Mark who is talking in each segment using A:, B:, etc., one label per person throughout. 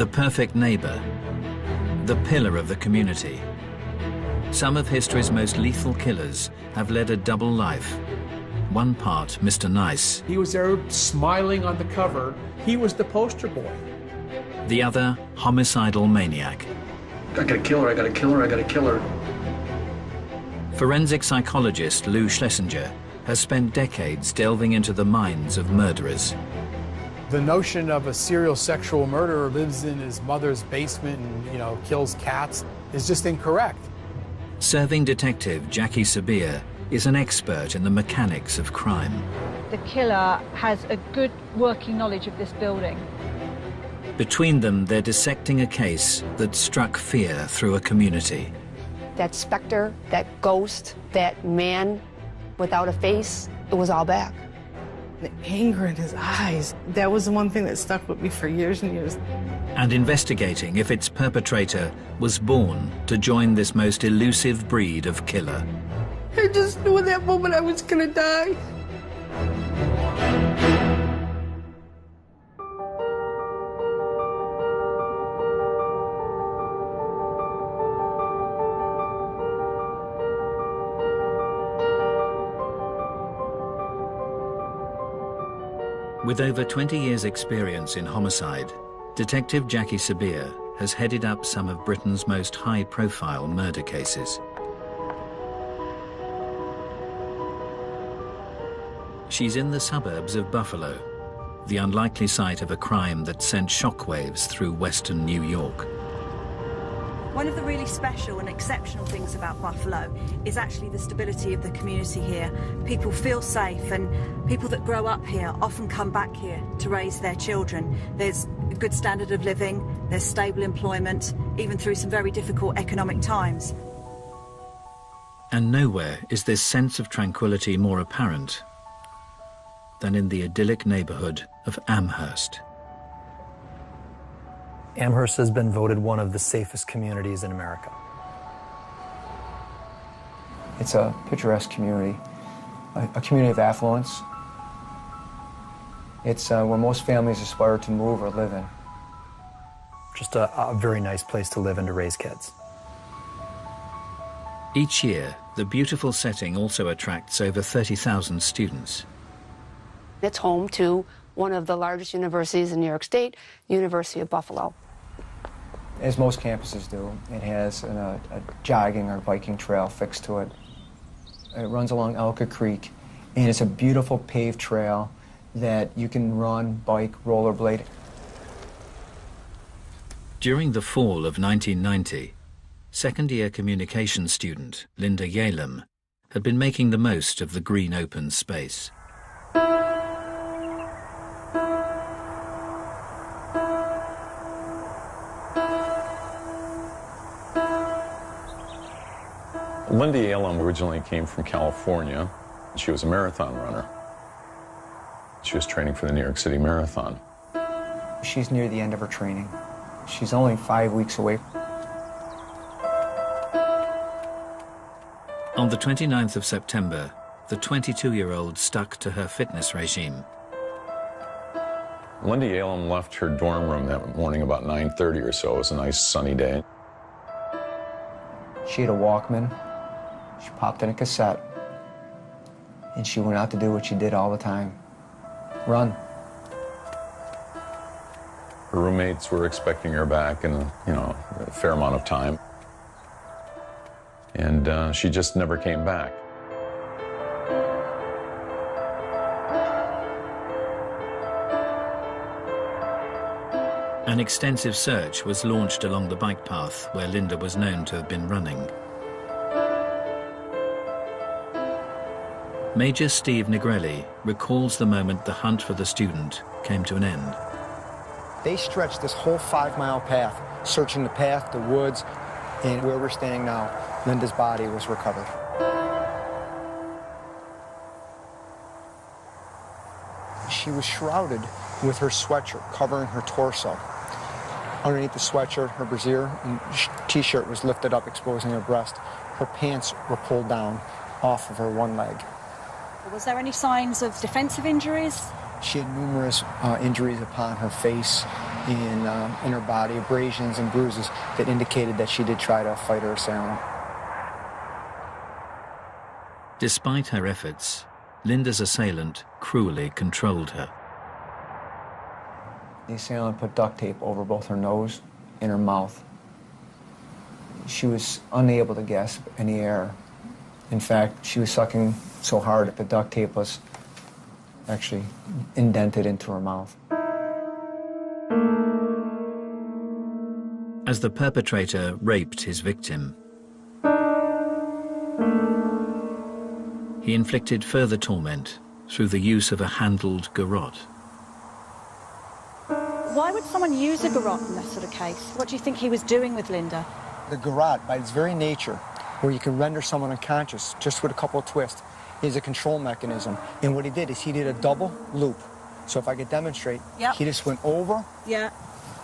A: The perfect neighbor, the pillar of the community. Some of history's most lethal killers have led a double life. One part, Mr. Nice.
B: He was there smiling on the cover. He was the poster boy.
A: The other, homicidal maniac.
C: I gotta kill her, I gotta kill her, I gotta kill her.
A: Forensic psychologist Lou Schlesinger has spent decades delving into the minds of murderers.
D: The notion of a serial sexual murderer lives in his mother's basement and, kills cats is just incorrect.
A: Serving detective Jackie Sabir is an expert in the mechanics of crime.
E: The killer has a good working knowledge of this building.
A: Between them, they're dissecting a case that struck fear through a community.
F: That specter, that ghost, that man without a face, it was all back.
G: The anger in his eyes, that was the one thing that stuck with me for years and years.
A: And investigating if its perpetrator was born to join this most elusive breed of killer.
G: I just knew in that moment I was gonna die.
A: With over 20 years' experience in homicide, Detective Jackie Sabir has headed up some of Britain's most high-profile murder cases. She's in the suburbs of Buffalo, the unlikely site of a crime that sent shockwaves through western New York.
H: One of the really special and exceptional things about Buffalo is actually the stability of the community here. People feel safe, and people that grow up here often come back here to raise their children. There's a good standard of living, there's stable employment, even through some very difficult economic times.
A: And nowhere is this sense of tranquility more apparent than in the idyllic neighborhood of Amherst.
I: Amherst has been voted one of the safest communities in America.
J: It's a picturesque community, a community of affluence. It's where most families aspire to move or live in.
I: Just a very nice place to live and to raise kids.
A: Each year, the beautiful setting also attracts over 30,000 students.
F: It's home to one of the largest universities in New York State, University of Buffalo.
J: As most campuses do, it has a jogging or biking trail fixed to it. It runs along Elka Creek, and it's a beautiful paved trail that you can run, bike, rollerblade.
A: During the fall of 1990, second-year communications student Linda Yalem had been making the most of the green open space.
K: Linda Yalem originally came from California. She was a marathon runner. She was training for the New York City Marathon.
J: She's near the end of her training. She's only 5 weeks away.
A: On the 29th of September, the 22-year-old stuck to her fitness regime.
K: Linda Yalem left her dorm room that morning about 9:30 or so. It was a nice sunny day.
J: She had a Walkman. She popped in a cassette, and she went out to do what she did all the time, run.
K: Her roommates were expecting her back in a fair amount of time, and she just never came back.
A: An extensive search was launched along the bike path where Linda was known to have been running. Major Steve Negrelli recalls the moment the hunt for the student came to an end.
L: They stretched this whole 5-mile path, searching the path, the woods, and where we're standing now, Linda's body was recovered. She was shrouded with her sweatshirt covering her torso. Underneath the sweatshirt, her brassiere and t-shirt was lifted up, exposing her breast. Her pants were pulled down off of her one leg.
H: Was there any signs of defensive injuries?
L: She had numerous injuries upon her face in her body, abrasions and bruises that indicated that she did try to fight her assailant.
A: Despite her efforts, Linda's assailant cruelly controlled her.
J: The assailant put duct tape over both her nose and her mouth. She was unable to gasp any air. In fact, she was sucking so hard that the duct tape was actually indented into her mouth.
A: As the perpetrator raped his victim, he inflicted further torment through the use of a handled garrote.
H: Why would someone use a garrote in this sort of case? What do you think he was doing with Linda?
L: The garrote, by its very nature, where you can render someone unconscious just with a couple of twists, is a control mechanism. And what he did is he did a double loop. So if I could demonstrate, he just went over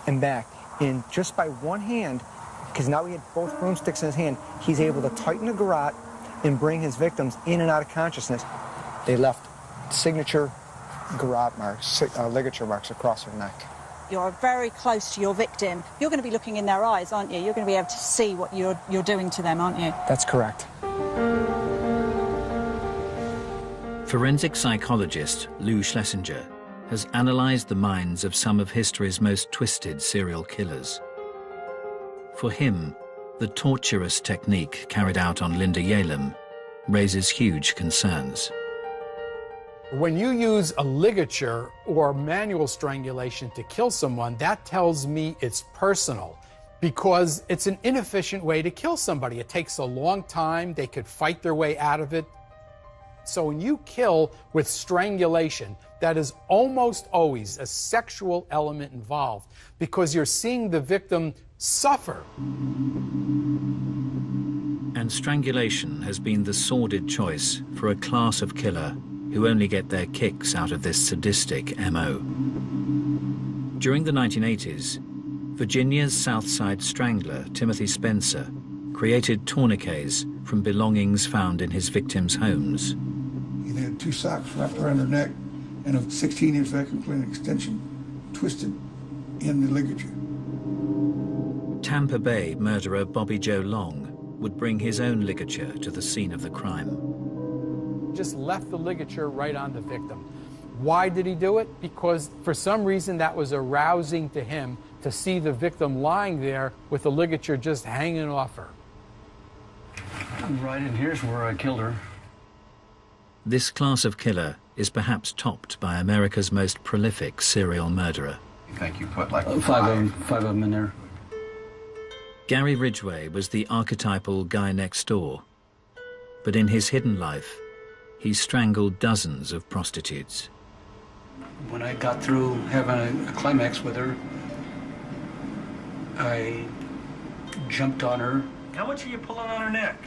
L: and back. And just by one hand, because now he had both broomsticks in his hand, he's able to tighten the garrote and bring his victims in and out of consciousness. They left signature garrote marks, ligature marks across her neck.
H: You're very close to your victim. You're going to be looking in their eyes, aren't you? You're going to be able to see what you're doing to them, aren't you?
L: That's correct.
A: Forensic psychologist Lou Schlesinger has analyzed the minds of some of history's most twisted serial killers. For him, the torturous technique carried out on Linda Yalem raises huge concerns.
D: When you use a ligature or manual strangulation to kill someone, that tells me it's personal, because it's an inefficient way to kill somebody. It takes a long time. They could fight their way out of it. So when you kill with strangulation, that is almost always a sexual element involved, because you're seeing the victim suffer.
A: And strangulation has been the sordid choice for a class of killer who only get their kicks out of this sadistic MO. During the 1980s, Virginia's Southside Strangler, Timothy Spencer, created tourniquets from belongings found in his victims' homes.
M: He had 2 socks wrapped around her neck and a 16-inch vacuum cleaner extension twisted in the ligature.
A: Tampa Bay murderer Bobby Joe Long would bring his own ligature to the scene of the crime.
D: Just left the ligature right on the victim. Why did he do it? Because for some reason that was arousing to him to see the victim lying there with the ligature just hanging off her.
C: Right in here's where I killed her.
A: This class of killer is perhaps topped by America's most prolific serial murderer.
C: I think you put like five of them in there.
A: Gary Ridgway was the archetypal guy next door, but in his hidden life, he strangled dozens of prostitutes.
C: When I got through having a climax with her, I jumped on her.
N: How much are you pulling on her neck?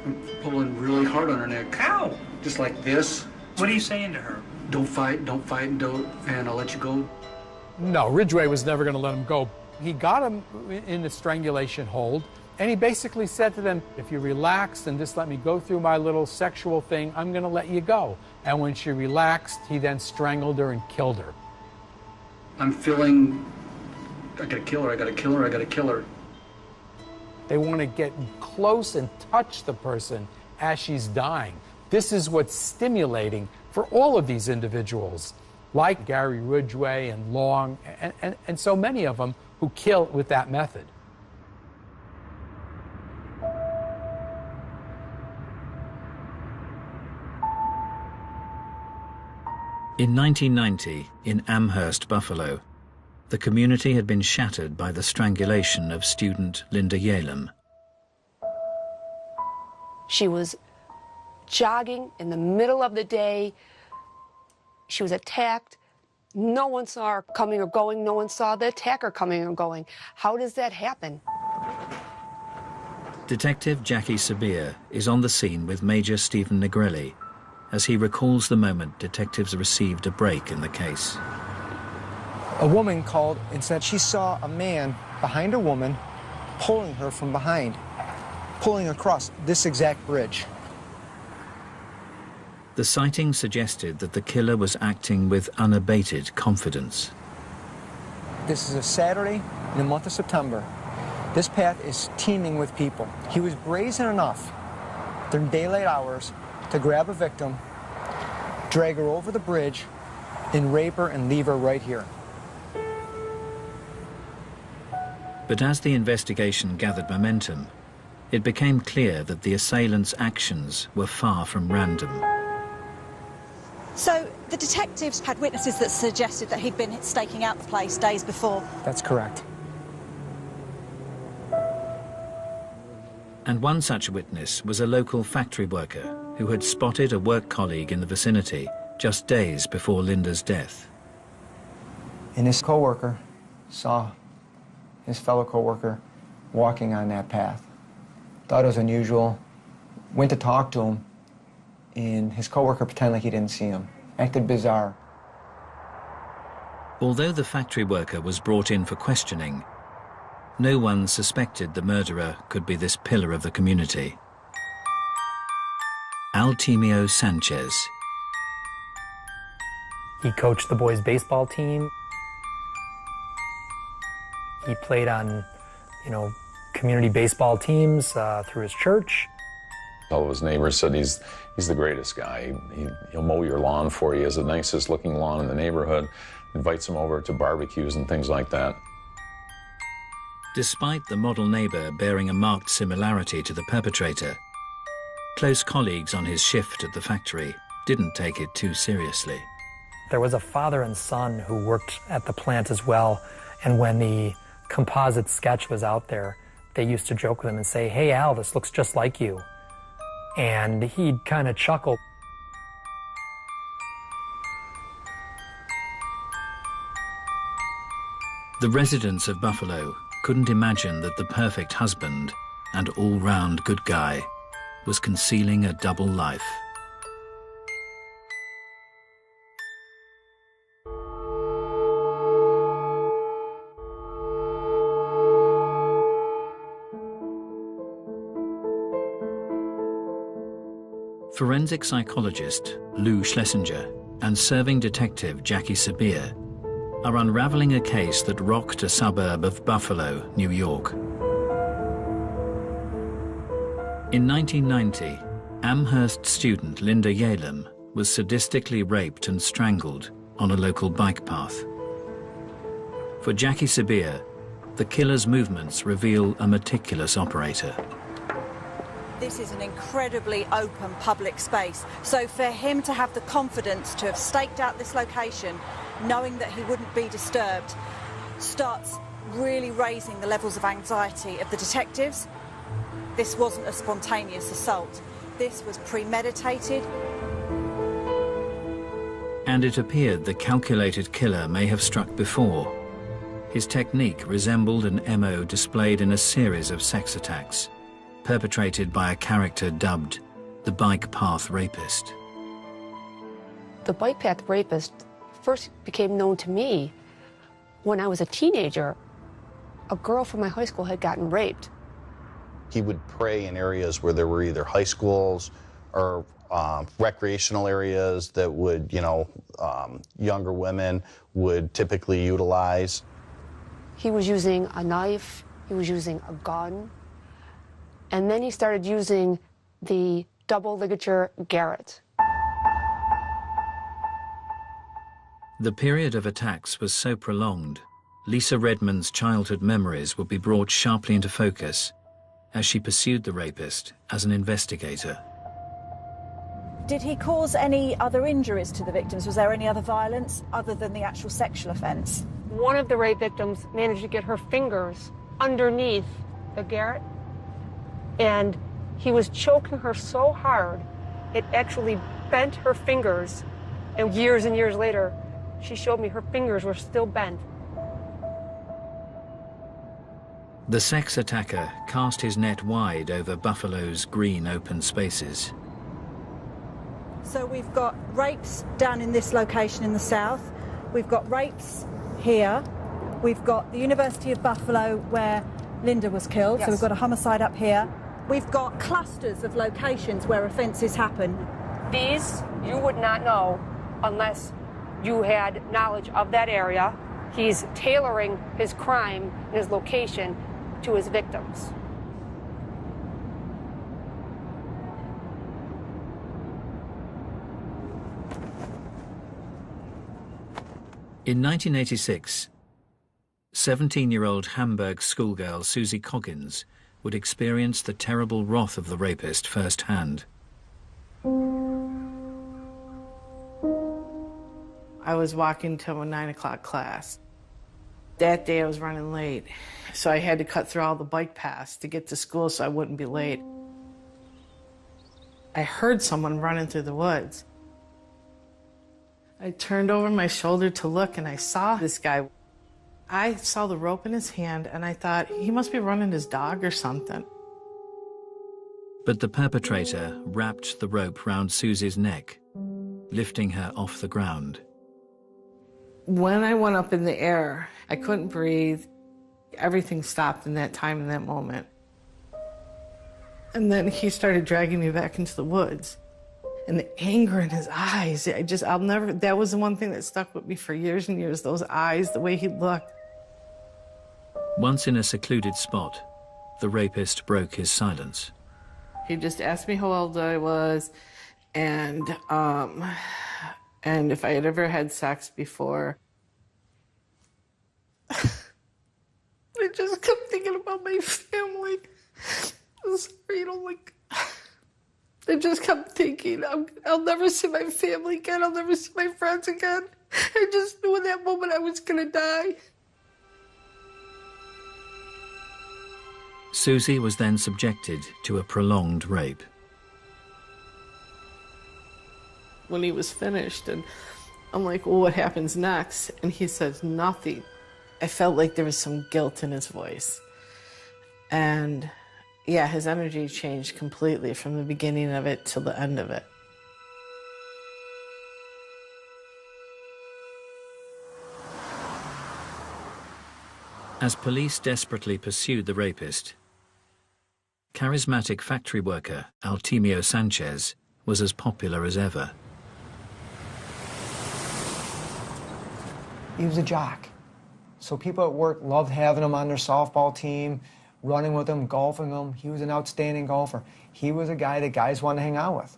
C: I'm pulling really hard on her neck.
N: How?
C: Just like this.
N: What are you saying to her?
C: Don't fight, and I'll let you go.
D: No, Ridgway was never going to let him go. He got him in the strangulation hold, and he basically said to them, if you relax and just let me go through my little sexual thing, I'm going to let you go. And when she relaxed, he then strangled her and killed her.
C: I'm feeling, I gotta kill her, I gotta kill her, I gotta kill her.
D: They want to get close and touch the person as she's dying. This is what's stimulating for all of these individuals, like Gary Ridgway and Long, and so many of them who kill with that method.
A: In 1990, in Amherst, Buffalo, the community had been shattered by the strangulation of student Linda Yalem.
F: She was jogging in the middle of the day. She was attacked. No one saw her coming or going. No one saw the attacker coming or going. How does that happen?
A: Detective Jackie Sabir is on the scene with Major Stephen Negrelli as he recalls the moment detectives received a break in the case.
L: A woman called and said she saw a man behind a woman pulling her from behind, pulling across this exact bridge.
A: The sighting suggested that the killer was acting with unabated confidence.
L: This is a Saturday in the month of September. This path is teeming with people. He was brazen enough during daylight hours to grab a victim, drag her over the bridge, and rape her and leave her right here.
A: But as the investigation gathered momentum, it became clear that the assailant's actions were far from random.
H: So the detectives had witnesses that suggested that he'd been staking out the place days before.
L: That's correct.
A: And one such witness was a local factory worker who had spotted a work colleague in the vicinity just days before Linda's death.
J: And his co-worker saw his fellow co-worker walking on that path. Thought it was unusual, went to talk to him, and his co-worker pretended like he didn't see him. Acted bizarre.
A: Although the factory worker was brought in for questioning, no one suspected the murderer could be this pillar of the community. Altimio Sanchez.
I: He coached the boys' baseball team. He played on, community baseball teams through his church.
K: All of his neighbors said he's the greatest guy. He'll mow your lawn for you. He has the nicest looking lawn in the neighborhood. Invites him over to barbecues and things like that.
A: Despite the model neighbor bearing a marked similarity to the perpetrator, close colleagues on his shift at the factory didn't take it too seriously.
I: There was a father and son who worked at the plant as well, and when the composite sketch was out there, they used to joke with him and say, "Hey Al, this looks just like you." And he'd kind of chuckle.
A: The residents of Buffalo couldn't imagine that the perfect husband and all-round good guy was concealing a double life. Forensic psychologist Lou Schlesinger and serving detective Jackie Sabir are unraveling a case that rocked a suburb of Buffalo, New York. In 1990, Amherst student Linda Yalem was sadistically raped and strangled on a local bike path. For Jackie Sabir, the killer's movements reveal a meticulous operator.
H: This is an incredibly open public space, so for him to have the confidence to have staked out this location, knowing that he wouldn't be disturbed, starts really raising the levels of anxiety of the detectives. This wasn't a spontaneous assault. This was premeditated.
A: And it appeared the calculated killer may have struck before. His technique resembled an MO displayed in a series of sex attacks, perpetrated by a character dubbed the Bike Path Rapist.
F: The Bike Path Rapist first became known to me when I was a teenager. A girl from my high school had gotten raped.
O: He would prey in areas where there were either high schools or recreational areas that would, younger women would typically utilize.
F: He was using a knife, he was using a gun, and then he started using the double ligature garrote.
A: The period of attacks was so prolonged, Lisa Redmond's childhood memories would be brought sharply into focus as she pursued the rapist as an investigator.
H: Did he cause any other injuries to the victims? Was there any other violence other than the actual sexual offence?
F: One of the rape victims managed to get her fingers underneath the garrote, and he was choking her so hard it actually bent her fingers, and years later she showed me her fingers were still bent.
A: The sex attacker cast his net wide over Buffalo's green open spaces.
H: So we've got rapes down in this location in the south, we've got rapes here, we've got the University of Buffalo where Linda was killed, yes. So we've got a homicide up here. We've got clusters of locations where offences happen.
F: These you would not know unless you had knowledge of that area. He's tailoring his crime and his location to his victims.
A: In 1986, 17-year-old Hamburg schoolgirl Susie Coggins would experience the terrible wrath of the rapist firsthand.
G: I was walking to a 9 o'clock class. That day I was running late, so I had to cut through all the bike paths to get to school so I wouldn't be late. I heard someone running through the woods. I turned over my shoulder to look, and I saw this guy. I saw the rope in his hand, and I thought, he must be running his dog or something.
A: But the perpetrator wrapped the rope round Susie's neck, lifting her off the ground.
G: When I went up in the air, I couldn't breathe. Everything stopped in that time, in that moment. And then he started dragging me back into the woods. And the anger in his eyes, I'll never, that was the one thing that stuck with me for years and years, those eyes, the way he looked.
A: Once in a secluded spot, the rapist broke his silence.
G: He just asked me how old I was and if I had ever had sex before. I just kept thinking about my family. I'm sorry, I just kept thinking, I'll never see my family again. I'll never see my friends again. I just knew in that moment I was going to die.
A: Susie was then subjected to a prolonged rape.
G: When he was finished, and I'm like, well, what happens next? And he says, nothing. I felt like there was some guilt in his voice. And yeah, his energy changed completely from the beginning of it till the end of it.
A: As police desperately pursued the rapist, charismatic factory worker Altemio Sanchez was as popular as ever.
J: He was a jock. So people at work loved having him on their softball team, running with him, golfing him. He was an outstanding golfer. He was a guy that guys wanted to hang out with.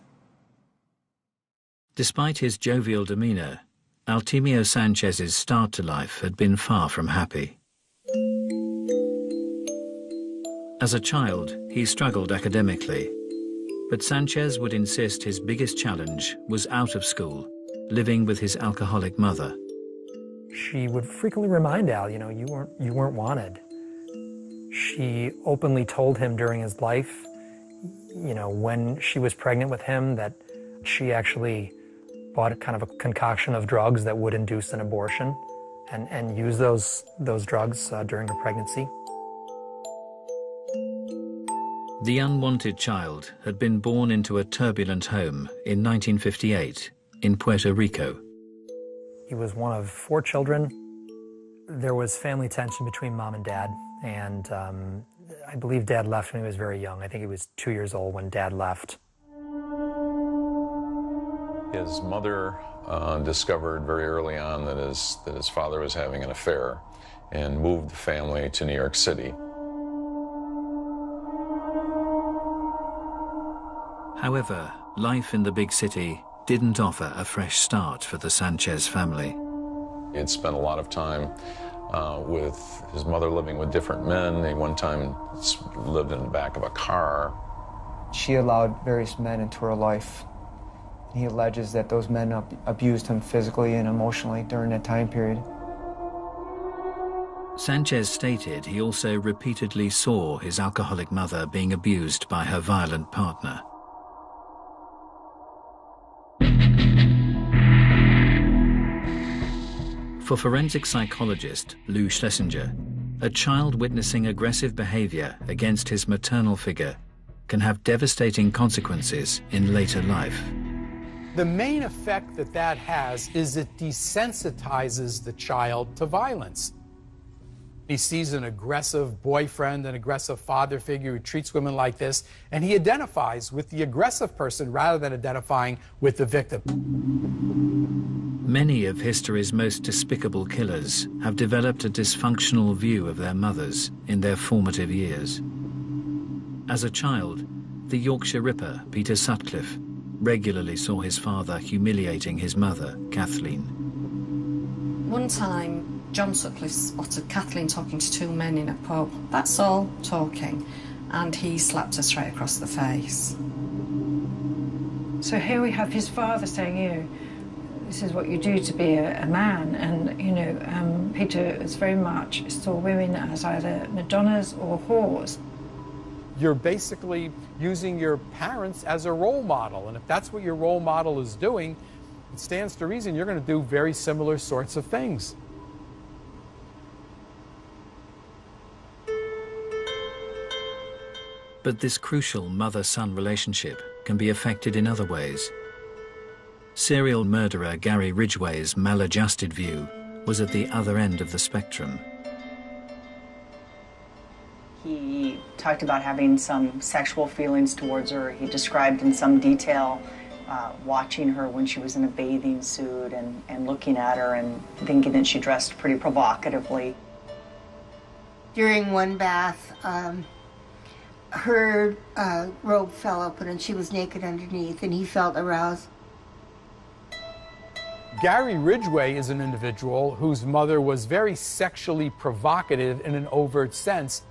A: Despite his jovial demeanor, Altemio Sanchez's start to life had been far from happy. As a child, he struggled academically, but Sanchez would insist his biggest challenge was out of school, living with his alcoholic mother.
I: She would frequently remind Al, you know, you weren't wanted. She openly told him during his life, you know, when she was pregnant with him, that she actually bought kind of a concoction of drugs that would induce an abortion and use those drugs during her pregnancy.
A: The unwanted child had been born into a turbulent home in 1958 in Puerto Rico.
I: He was one of 4 children. There was family tension between mom and dad, and I believe dad left when he was very young. I think he was 2 years old when dad left.
K: His mother discovered very early on that his father was having an affair and moved the family to New York City.
A: However, life in the big city didn't offer a fresh start for the Sanchez family.
K: He had spent a lot of time with his mother living with different men. He one time lived in the back of a car.
J: She allowed various men into her life. He alleges that those men abused him physically and emotionally during that time period.
A: Sanchez stated he also repeatedly saw his alcoholic mother being abused by her violent partner. For forensic psychologist Lou Schlesinger, a child witnessing aggressive behavior against his maternal figure can have devastating consequences in later life.
D: The main effect that has is it desensitizes the child to violence. He sees an aggressive boyfriend, an aggressive father figure who treats women like this, and he identifies with the aggressive person rather than identifying with the victim.
A: Many of history's most despicable killers have developed a dysfunctional view of their mothers in their formative years. As a child, the Yorkshire Ripper, Peter Sutcliffe, regularly saw his father humiliating his mother, Kathleen.
P: One time, John Sutcliffe spotted Kathleen talking to two men in a pub. That's all, talking. And he slapped her straight across the face.
E: So here we have his father saying, you know, this is what you do to be a man. And, you know, Peter is very much saw women as either Madonnas or whores.
D: You're basically using your parents as a role model. And if that's what your role model is doing, it stands to reason you're going to do very similar sorts of things.
A: But this crucial mother-son relationship can be affected in other ways. Serial murderer Gary Ridgway's maladjusted view was at the other end of the spectrum.
Q: He talked about having some sexual feelings towards her. He described in some detail watching her when she was in a bathing suit and looking at her and thinking that she dressed pretty provocatively.
R: During one bath, her robe fell open and she was naked underneath, and he felt aroused.
D: Gary Ridgway is an individual whose mother was very sexually provocative in an overt sense.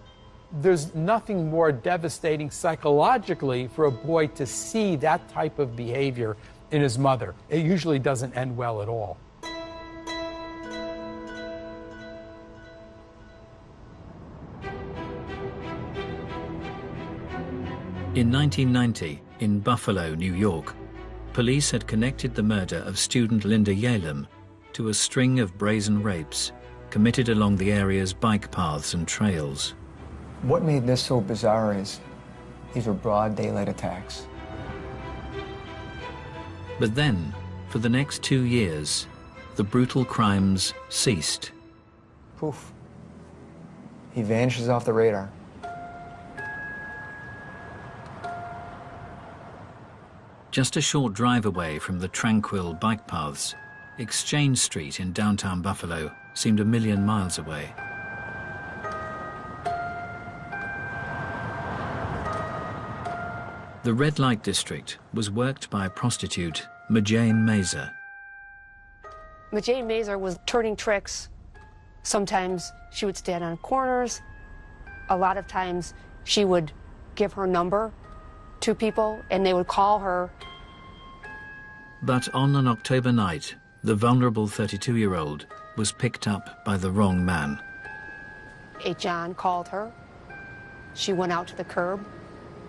D: There's nothing more devastating psychologically for a boy to see that type of behavior in his mother. It usually doesn't end well at all.
A: In 1990, in Buffalo, New York, police had connected the murder of student Linda Yalem to a string of brazen rapes committed along the area's bike paths and trails.
J: What made this so bizarre is these were broad daylight attacks.
A: But then, for the next 2 years, the brutal crimes ceased.
J: Poof. He vanishes off the radar.
A: Just a short drive away from the tranquil bike paths, Exchange Street in downtown Buffalo seemed 1,000,000 miles away. The red light district was worked by prostitute Majane Mazer.
F: Majane Mazer was turning tricks. Sometimes she would stand on corners. A lot of times she would give her number to people and they would call her.
A: But on an October night, the vulnerable 32-year-old was picked up by the wrong man.
F: A John called her. She went out to the curb,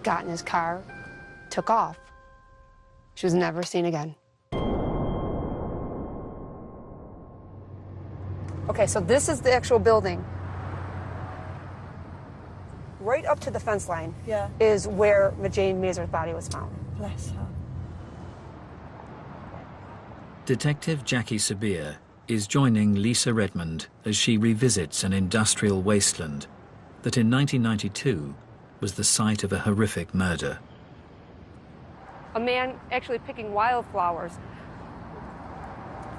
F: got in his car, took off. She was never seen again. Okay, so this is the actual building. Right up to the fence line is where Majane Mazer's body was found.
E: Bless her.
A: Detective Jackie Sabir is joining Lisa Redmond as she revisits an industrial wasteland that in 1992 was the site of a horrific murder.
F: A man actually picking wildflowers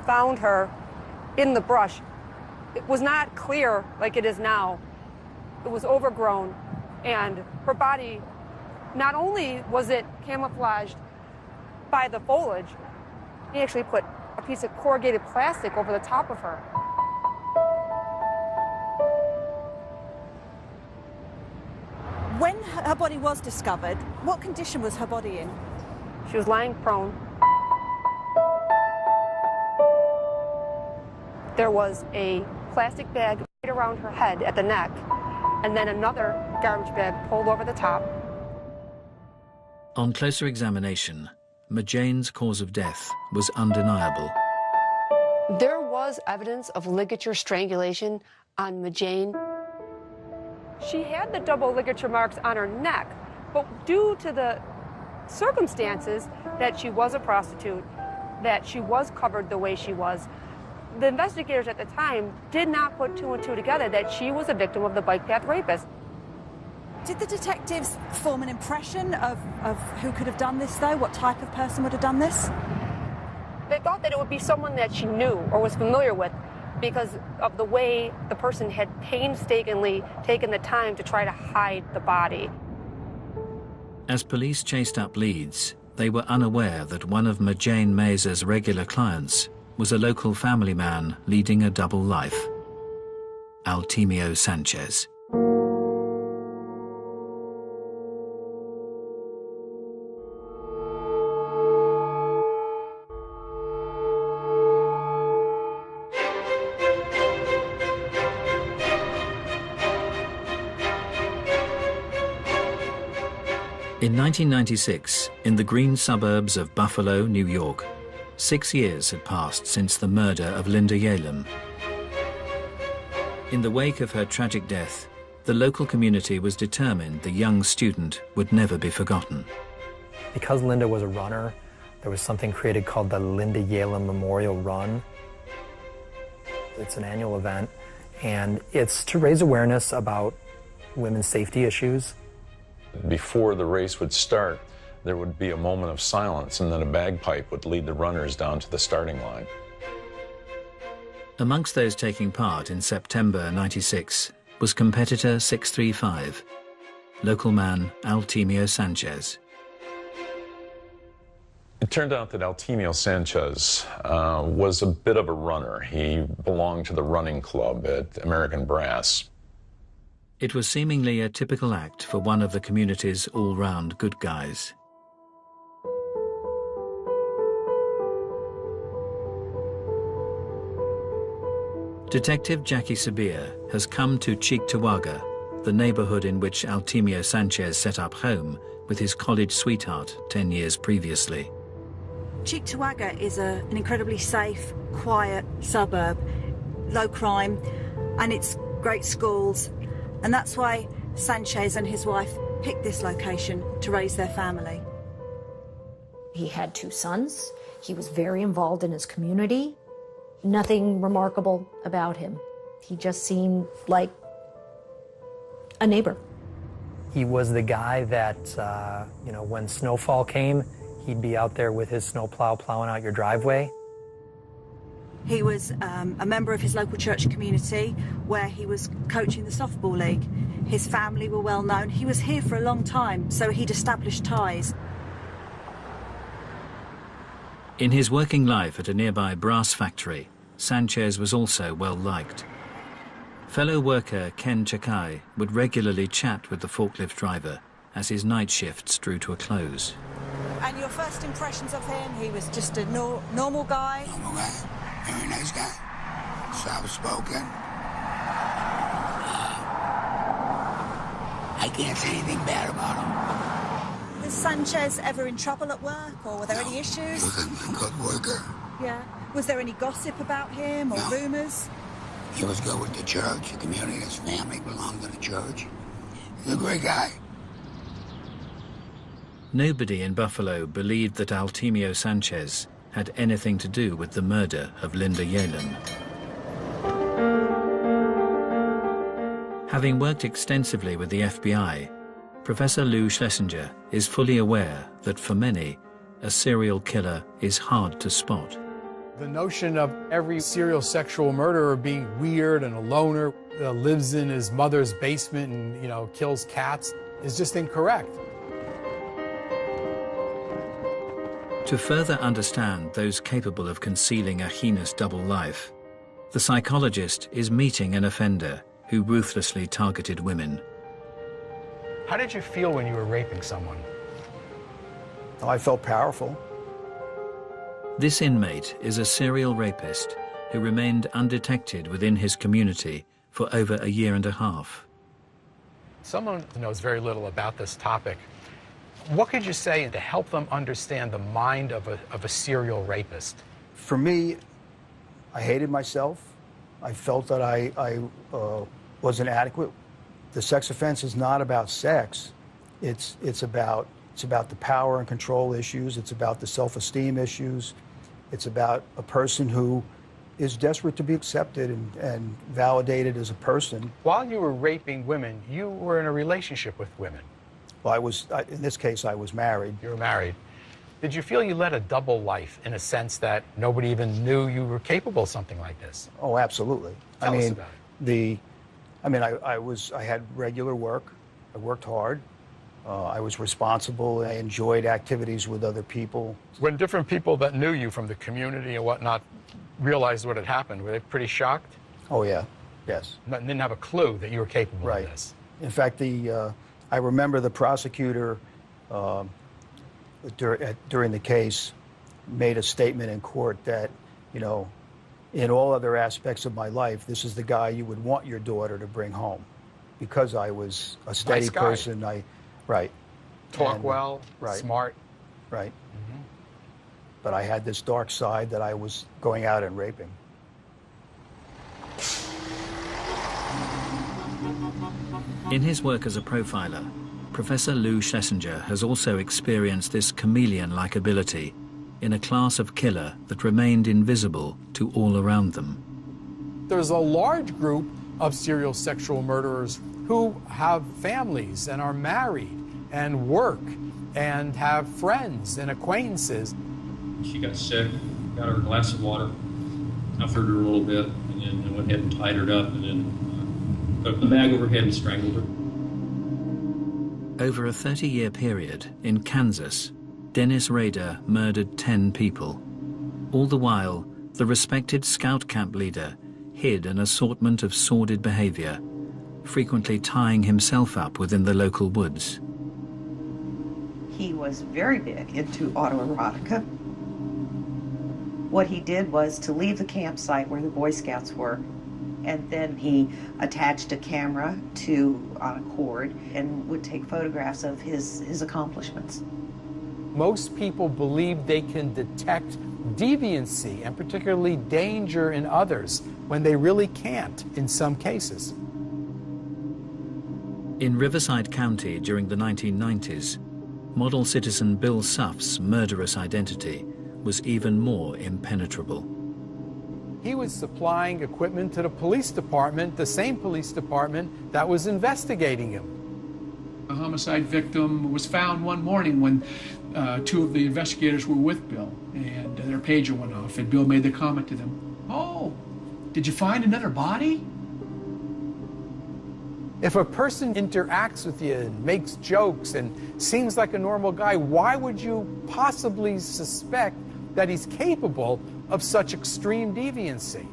F: found her in the brush. It was not clear like it is now. It was overgrown, and her body, not only was it camouflaged by the foliage, he actually put a piece of corrugated plastic over the top of her.
H: When her body was discovered, what condition was her body in?
F: She was lying prone. There was a plastic bag right around her head at the neck, and then another garbage bag pulled over the top.
A: On closer examination, Majane's cause of death was undeniable.
F: There was evidence of ligature strangulation on Majane. She had the double ligature marks on her neck, but due to the circumstances that she was a prostitute, that she was covered the way she was, The investigators at the time did not put two and two together that she was a victim of the bike path rapist.
H: Did the detectives form an impression of who could have done this, though? What type of person would have done this?
F: They thought that it would be someone that she knew or was familiar with because of the way the person had painstakingly taken the time to try to hide the body.
A: As police chased up leads, they were unaware that one of Majane Mazur's regular clients was a local family man leading a double life, Altemio Sanchez. In 1996, in the green suburbs of Buffalo, New York, 6 years had passed since the murder of Linda Yalem. In the wake of her tragic death, the local community was determined the young student would never be forgotten.
I: Because Linda was a runner, there was something created called the Linda Yalem Memorial Run. It's an annual event, and it's to raise awareness about women's safety issues.
K: Before the race would start, there would be a moment of silence, and then a bagpipe would lead the runners down to the starting line.
A: Amongst those taking part in September '96 was competitor 635, local man Altemio Sanchez.
K: It turned out that Altemio Sanchez was a bit of a runner. He belonged to the running club at American Brass.
A: It was seemingly a typical act for one of the community's all-round good guys. Detective Jackie Sabir has come to Cheektowaga, the neighborhood in which Altemio Sanchez set up home with his college sweetheart 10 years previously.
H: Cheektowaga is an incredibly safe, quiet suburb, low crime, and it's great schools. And that's why Sanchez and his wife picked this location to raise their family.
S: He had 2 sons. He was very involved in his community. Nothing remarkable about him. He just seemed like a neighbor.
I: He was the guy that, when snowfall came, he'd be out there with his snowplow plowing out your driveway.
H: He was a member of his local church community where he was coaching the softball league. His family were well known. He was here for a long time, so he'd established ties.
A: In his working life at a nearby brass factory, Sanchez was also well liked. Fellow worker Ken Chakai would regularly chat with the forklift driver as his night shifts drew to a close.
H: And your first impressions of him? He was just a normal guy?
M: Normal guy. Very nice guy. Soft-spoken. I can't say anything bad about him.
H: Was Sanchez ever in trouble at work, or were there any issues?
M: He was a good worker.
H: Yeah. Was there any gossip about him, or rumours?
M: He was good with the church, the community, his family belonged to the church. He's a great guy.
A: Nobody in Buffalo believed that Altemio Sanchez had anything to do with the murder of Linda Yalem. Having worked extensively with the FBI, Professor Lou Schlesinger is fully aware that for many, a serial killer is hard to spot.
D: The notion of every serial sexual murderer being weird and a loner, lives in his mother's basement and, kills cats is just incorrect.
A: To further understand those capable of concealing a heinous double life, the psychologist is meeting an offender who ruthlessly targeted women.
D: How did you feel when you were raping someone?
L: Oh, I felt powerful.
A: This inmate is a serial rapist who remained undetected within his community for over a year and a half.
D: Someone knows very little about this topic. What could you say to help them understand the mind of a serial rapist?
L: For me, I hated myself. I felt that I wasn't adequate. The sex offense is not about sex. It's about the power and control issues. It's about the self-esteem issues. It's about a person who
T: is desperate to be accepted and validated as a person.
D: While you were raping women, you were in a relationship with women.
T: Well, in this case, I was married.
D: You were married. Did you feel you led a double life in a sense that nobody even knew you were capable of something like this?
T: Oh, absolutely.
D: Tell us about it.
T: I had regular work. I worked hard. I was responsible. I enjoyed activities with other people.
D: When different people that knew you from the community and whatnot realized what had happened, were they pretty shocked?
T: Oh, yeah. Yes.
D: Didn't have a clue that you were capable of this.
T: In fact, I remember the prosecutor during the case made a statement in court that, you know, in all other aspects of my life, this is the guy you would want your daughter to bring home, because I was a steady
D: Nice guy.
T: person. Right.
D: Talk well, smart.
T: Right. But I had this dark side that I was going out and raping.
A: In his work as a profiler, Professor Lou Schlesinger has also experienced this chameleon-like ability in a class of killer that remained invisible to all around them.
D: There's a large group of serial sexual murderers who have families and are married and work and have friends and acquaintances.
U: She got sick, got her a glass of water, comforted her a little bit, and then went ahead and tied her up, and then put the bag over her head and strangled her.
A: Over a 30-year period in Kansas, Dennis Rader murdered 10 people. All the while, the respected scout camp leader hid an assortment of sordid behavior, frequently tying himself up within the local woods.
V: He was very big into autoerotica. What he did was to leave the campsite where the Boy Scouts were, and then he attached a camera on a cord and would take photographs of his accomplishments.
D: Most people believe they can detect deviancy and particularly danger in others when they really can't in some cases.
A: In Riverside County during the 1990s, model citizen Bill Suff's murderous identity was even more impenetrable.
D: He was supplying equipment to the police department, the same police department that was investigating him.
B: A homicide victim was found one morning when two of the investigators were with Bill, and their pager went off, and Bill made the comment to them, "Oh, did you find another body?"
D: If a person interacts with you and makes jokes and seems like a normal guy, why would you possibly suspect that he's capable of such extreme deviancy?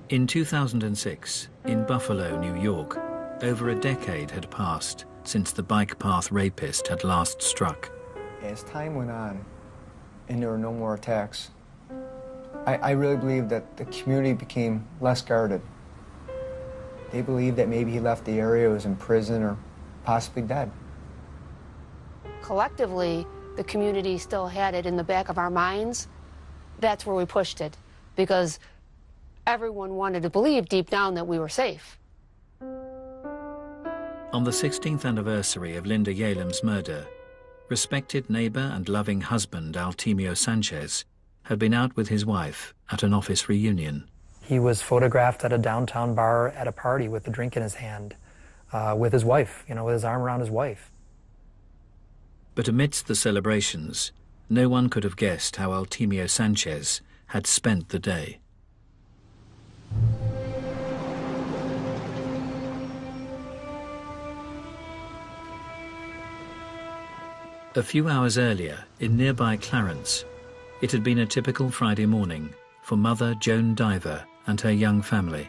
A: In 2006, in Buffalo, New York, over a decade had passed since the bike path rapist had last struck.
J: As time went on and there were no more attacks, I really believe that the community became less guarded. They believed that maybe he left the area, was in prison, or possibly dead.
F: Collectively, the community still had it in the back of our minds. That's where we pushed it, because everyone wanted to believe deep down that we were safe.
A: On the 16th anniversary of Linda Yalem's murder, respected neighbor and loving husband Altemio Sanchez had been out with his wife at an office reunion.
I: He was photographed at a downtown bar at a party with a drink in his hand, with his wife, with his arm around his wife.
A: But amidst the celebrations, no one could have guessed how Altemio Sanchez had spent the day. A few hours earlier, in nearby Clarence, it had been a typical Friday morning for mother Joan Diver and her young family.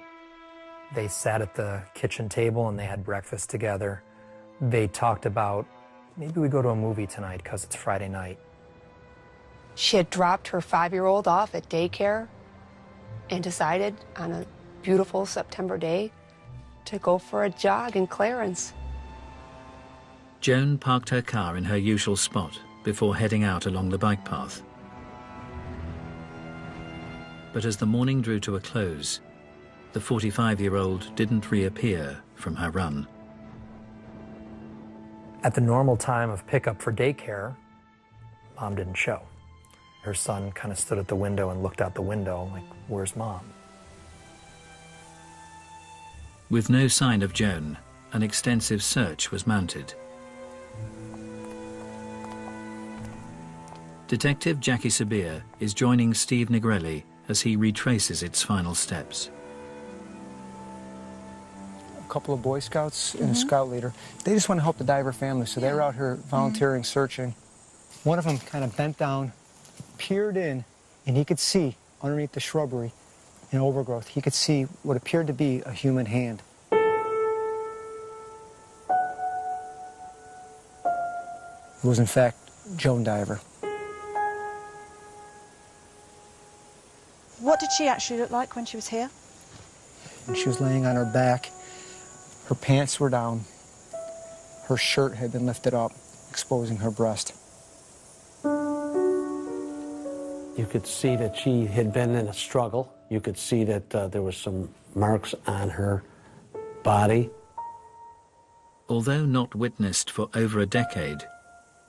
I: They sat at the kitchen table and they had breakfast together. They talked about, maybe we go to a movie tonight because it's Friday night.
F: She had dropped her 5-year-old off at daycare and decided on a beautiful September day to go for a jog in Clarence.
A: Joan parked her car in her usual spot before heading out along the bike path. But as the morning drew to a close, the 45-year-old didn't reappear from her run.
I: At the normal time of pickup for daycare, Mom didn't show. Her son kind of stood at the window and looked out the window like, where's Mom?
A: With no sign of Joan, an extensive search was mounted. Detective Jackie Sabir is joining Steve Negrelli as he retraces its final steps.
L: A couple of Boy Scouts and a scout leader. They just want to help the diver family, so they were out here volunteering, searching. One of them kind of bent down, peered in, and he could see underneath the shrubbery and overgrowth, he could see what appeared to be a human hand. It was in fact Joan Diver.
H: What did she actually look like when she was here?
L: And she was laying on her back. Her pants were down. Her shirt had been lifted up, exposing her breast.
C: You could see that she had been in a struggle. You could see that there were some marks on her body.
A: Although not witnessed for over a decade,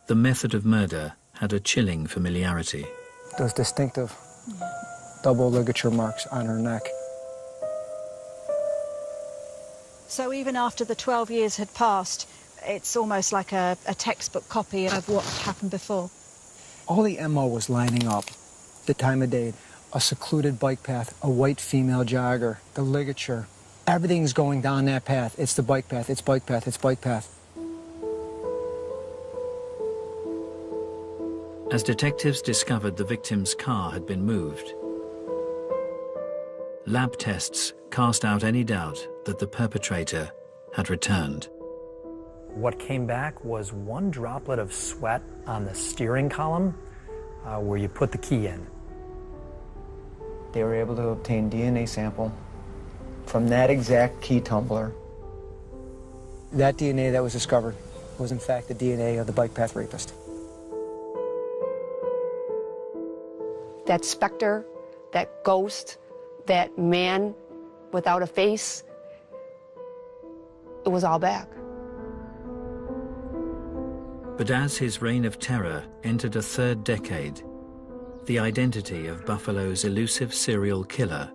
A: the method of murder had a chilling familiarity.
L: Those distinctive double ligature marks on her neck.
H: So even after the 12 years had passed, it's almost like a textbook copy of what happened before.
L: All the MO was lining up. The time of day, a secluded bike path, a white female jogger, the ligature. Everything's going down that path. It's the bike path, it's bike path, it's bike path.
A: As detectives discovered the victim's car had been moved, lab tests cast out any doubt that the perpetrator had returned.
I: What came back was one droplet of sweat on the steering column where you put the key in.
J: They were able to obtain DNA sample from that exact key tumbler.
L: That DNA that was discovered was in fact the DNA of the bike path rapist.
F: That specter, that ghost, that man without a face, it was all back.
A: But as his reign of terror entered a third decade, the identity of Buffalo's elusive serial killer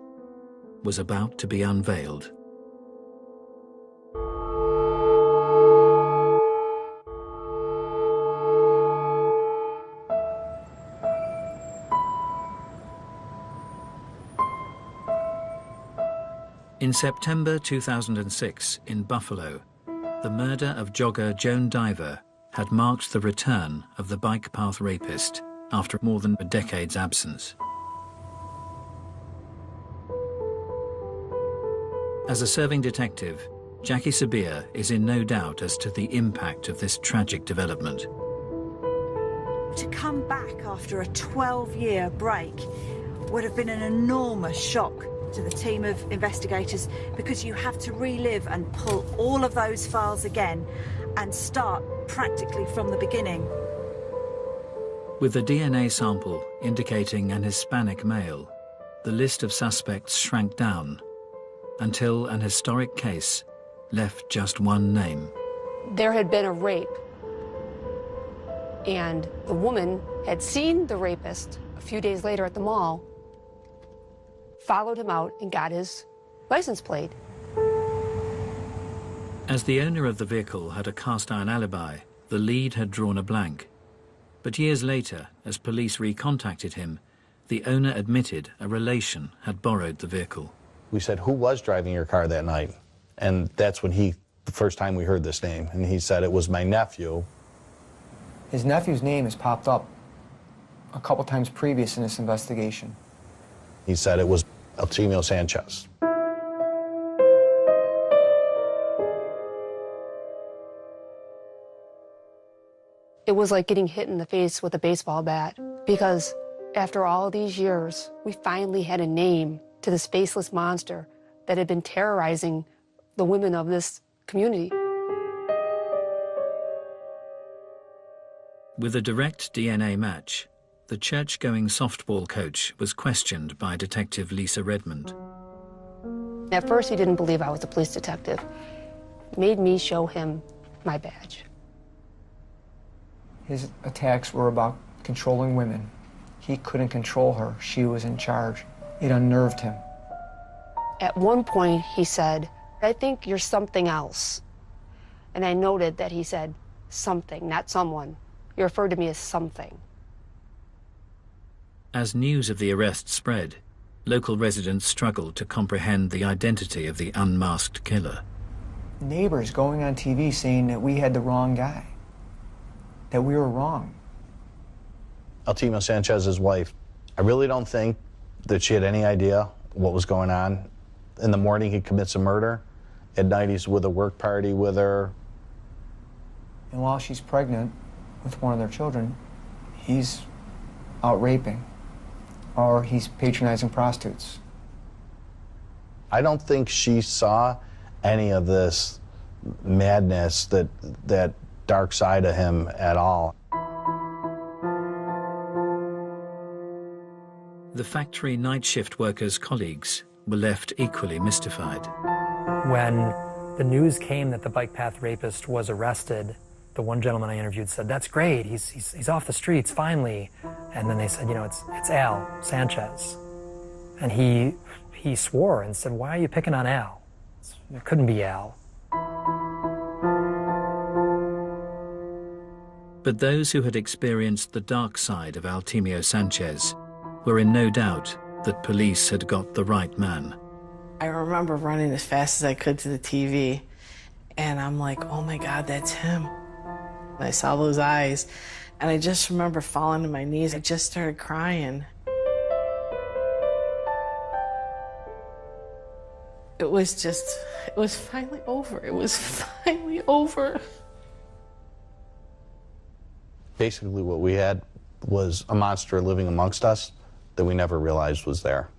A: was about to be unveiled. In September 2006 in Buffalo, the murder of jogger Joan Diver had marked the return of the bike path rapist after more than a decade's absence. As a serving detective, Jackie Sabir is in no doubt as to the impact of this tragic development.
H: To come back after a 12-year break would have been an enormous shock to the team of investigators, because you have to relive and pull all of those files again and start practically from the beginning.
A: With the DNA sample indicating an Hispanic male, the list of suspects shrank down until an historic case left just one name.
F: There had been a rape, and the woman had seen the rapist a few days later at the mall, followed him out and got his license plate.
A: As the owner of the vehicle had a cast-iron alibi, the lead had drawn a blank. But years later, as police recontacted him, the owner admitted a relation had borrowed the vehicle.
O: We said, who was driving your car that night? And that's when the first time we heard this name, and he said it was my nephew.
J: His nephew's name has popped up a couple times previous in this investigation.
O: He said it was Eltimio Sanchez.
F: It was like getting hit in the face with a baseball bat, because after all these years, we finally had a name to this faceless monster that had been terrorizing the women of this community.
A: With a direct DNA match, the church-going softball coach was questioned by Detective Lisa Redmond.
F: At first, he didn't believe I was a police detective. It made me show him my badge.
L: His attacks were about controlling women. He couldn't control her. She was in charge. It unnerved him.
F: At one point, he said, "I think you're something else." And I noted that he said something, not someone. He referred to me as something.
A: As news of the arrest spread, local residents struggled to comprehend the identity of the unmasked killer.
L: Neighbors going on TV saying that we had the wrong guy, that we were wrong.
O: Altimio Sanchez's wife, I really don't think that she had any idea what was going on. In the morning, he commits a murder. At night, he's with a work party with her.
L: And while she's pregnant with one of their children, he's out raping, or he's patronizing prostitutes.
O: I don't think she saw any of this madness, that dark side of him at all.
A: The factory night shift workers' colleagues were left equally mystified.
I: When the news came that the bike path rapist was arrested, the one gentleman I interviewed said, "That's great, he's off the streets, finally." And then they said, "You know, it's Al Sanchez." And he swore and said, "Why are you picking on Al? It couldn't be Al."
A: But those who had experienced the dark side of Altimio Sanchez were in no doubt that police had got the right man.
G: I remember running as fast as I could to the TV, and I'm like, oh my God, that's him. And I saw those eyes, and I just remember falling to my knees. I just started crying. It was finally over. It was finally over.
O: Basically, what we had was a monster living amongst us that we never realized was there.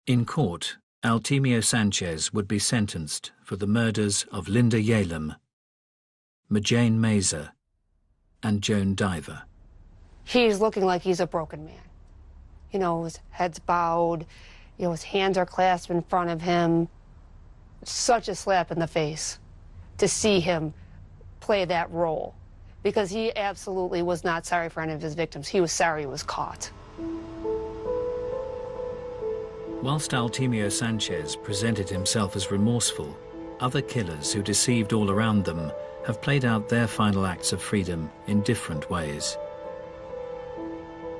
A: In court, Altimio Sanchez would be sentenced for the murders of Linda Yalem, Majane Mazer, and Joan Diver.
F: He's looking like he's a broken man. You know, his head's bowed, you know, his hands are clasped in front of him. Such a slap in the face to see him play that role, because he absolutely was not sorry for any of his victims. He was sorry he was caught.
A: Whilst Altimio Sanchez presented himself as remorseful, other killers who deceived all around them have played out their final acts of freedom in different ways.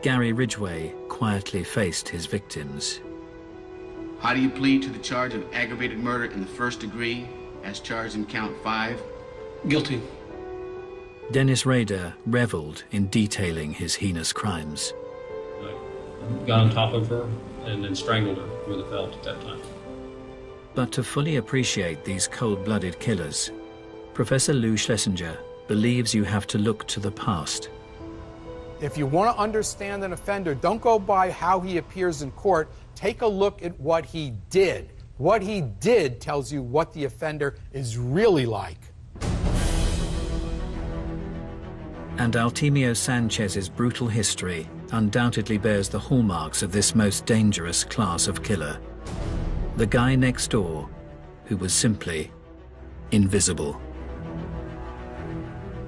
A: Gary Ridgway quietly faced his victims.
N: How do you plead to the charge of aggravated murder in the first degree, as charged in count 5?
B: Guilty.
A: Dennis Rader reveled in detailing his heinous crimes.
U: I got on top of her and then strangled her with a belt at that time.
A: But to fully appreciate these cold-blooded killers, Professor Lou Schlesinger believes you have to look to the past.
D: If you want to understand an offender, don't go by how he appears in court. Take a look at what he did. What he did tells you what the offender is really like.
A: And Altimio Sanchez's brutal history undoubtedly bears the hallmarks of this most dangerous class of killer. The guy next door who was simply invisible.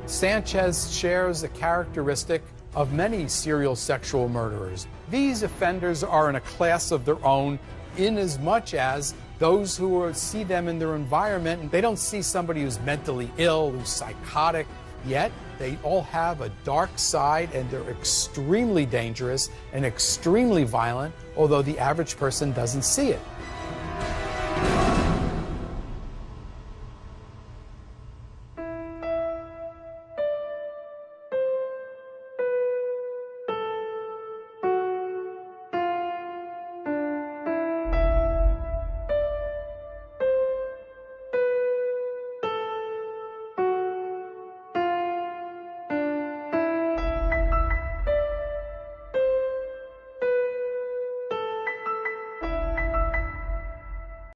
D: Sanchez shares a characteristic of many serial sexual murderers. These offenders are in a class of their own, in as much as those who see them in their environment, they don't see somebody who's mentally ill, who's psychotic, yet they all have a dark side, and they're extremely dangerous and extremely violent, although the average person doesn't see it.